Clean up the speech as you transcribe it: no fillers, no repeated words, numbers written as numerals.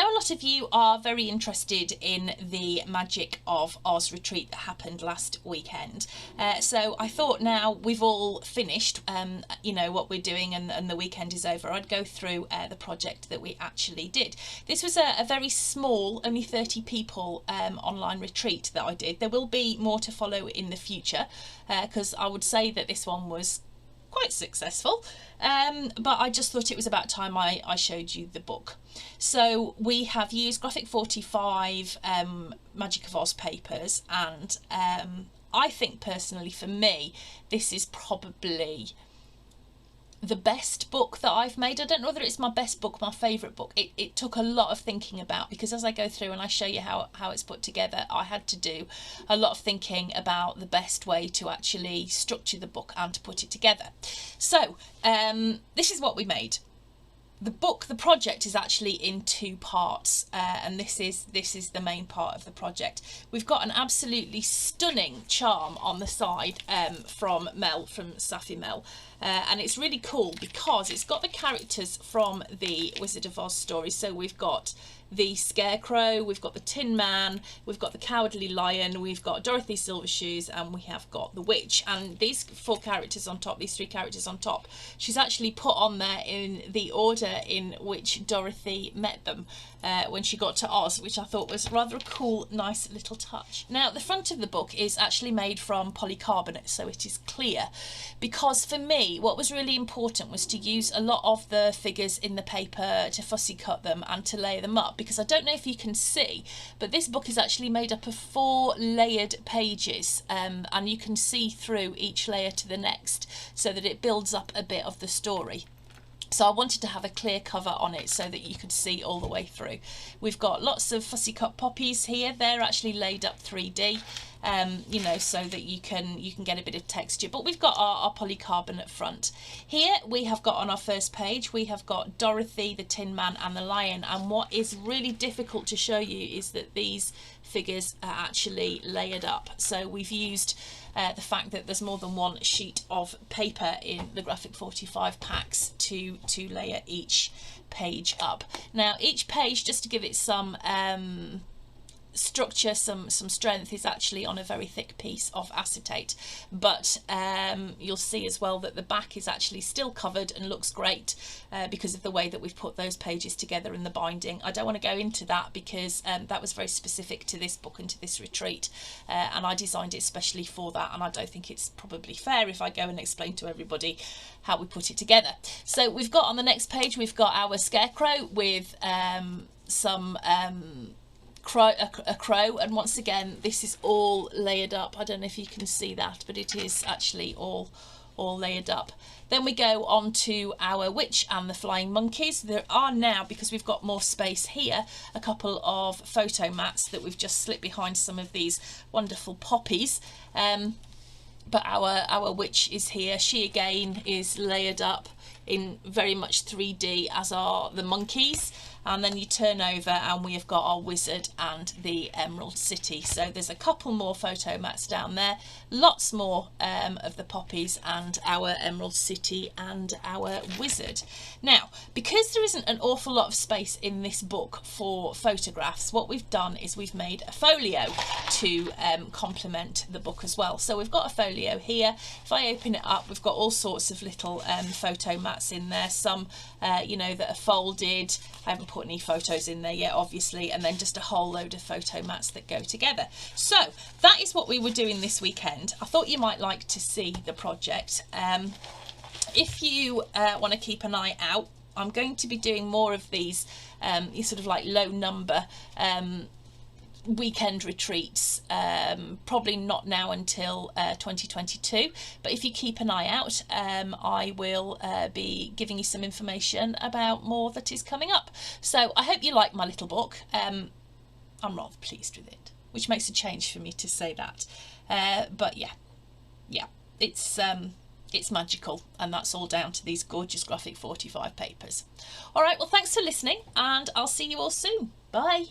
know a lot of you are very interested in the Magic of Oz retreat that happened last weekend. So I thought now we've all finished, you know, what we're doing and the weekend is over, I'd go through the project that we actually did. This was a very small, only 30 people online retreat that I did. There will be more to follow in the future because I would say that this one was quite successful, but I just thought it was about time I showed you the book. So we have used Graphic 45 Magic of Oz papers, and I think personally for me this is probably the best book that I've made. I don't know whether it's my best book, my favourite book. It took a lot of thinking about, because as I go through and I show you how it's put together, I had to do a lot of thinking about the best way to actually structure the book and to put it together. So this is what we made. The book, the project is actually in two parts, and this is the main part of the project. We've got an absolutely stunning charm on the side from Mel, from Safi Mel, and it's really cool because it's got the characters from the Wizard of Oz story. So we've got the Scarecrow, we've got the Tin Man, we've got the Cowardly Lion, we've got Dorothy Silvershoes, and we have got the Witch. And these four characters on top, these three characters on top, she's actually put on there in the order in which Dorothy met them when she got to Oz, which I thought was rather a cool, nice little touch. Now, the front of the book is actually made from polycarbonate, so it is clear, because for me, what was really important was to use a lot of the figures in the paper, to fussy cut them and to layer them up, because I don't know if you can see, but this book is actually made up of 4 layered pages, and you can see through each layer to the next, so that it builds up a bit of the story. So I wanted to have a clear cover on it so that you could see all the way through. We've got lots of fussy cut poppies here. They're actually laid up 3D, you know, so that you can get a bit of texture. But we've got our polycarbonate front. Here we have got on our first page, we have got Dorothy, the Tin Man and the Lion. And what is really difficult to show you is that these figures are actually layered up. So we've used the fact that there's more than one sheet of paper in the Graphic 45 packs to layer each page up. Now each page, just to give it some structure, some strength, is actually on a very thick piece of acetate, but you'll see as well that the back is actually still covered and looks great because of the way that we've put those pages together in the binding. I don't want to go into that because that was very specific to this book and to this retreat, and I designed it specially for that, and I don't think it's probably fair if I go and explain to everybody how we put it together. So we've got on the next page, we've got our Scarecrow with some a crow, and once again this is all layered up. I don't know if you can see that, but it is actually all layered up. Then we go on to our Witch and the Flying Monkeys. There are now, because we've got more space here, a couple of photo mats that we've just slipped behind some of these wonderful poppies, but our Witch is here. She again is layered up in very much 3D, as are the monkeys. And then you turn over and we have got our wizard and the Emerald City. So there's a couple more photo mats down there, lots more of the poppies and our Emerald City and our wizard. Now, because there isn't an awful lot of space in this book for photographs, what we've done is we've made a folio to complement the book as well. So we've got a folio here. If I open it up, we've got all sorts of little photo mats in there, some you know, that are folded. I haven't put any photos in there yet, obviously, and then just a whole load of photo mats that go together. So that is what we were doing this weekend. I thought you might like to see the project. If you want to keep an eye out, I'm going to be doing more of these sort of like low number weekend retreats, probably not now until 2022, but if you keep an eye out, I will be giving you some information about more that is coming up. So I hope you like my little book. I'm rather pleased with it, which makes a change for me to say that, but yeah, it's magical, and that's all down to these gorgeous Graphic 45 papers. All right, well, thanks for listening, and I'll see you all soon. Bye.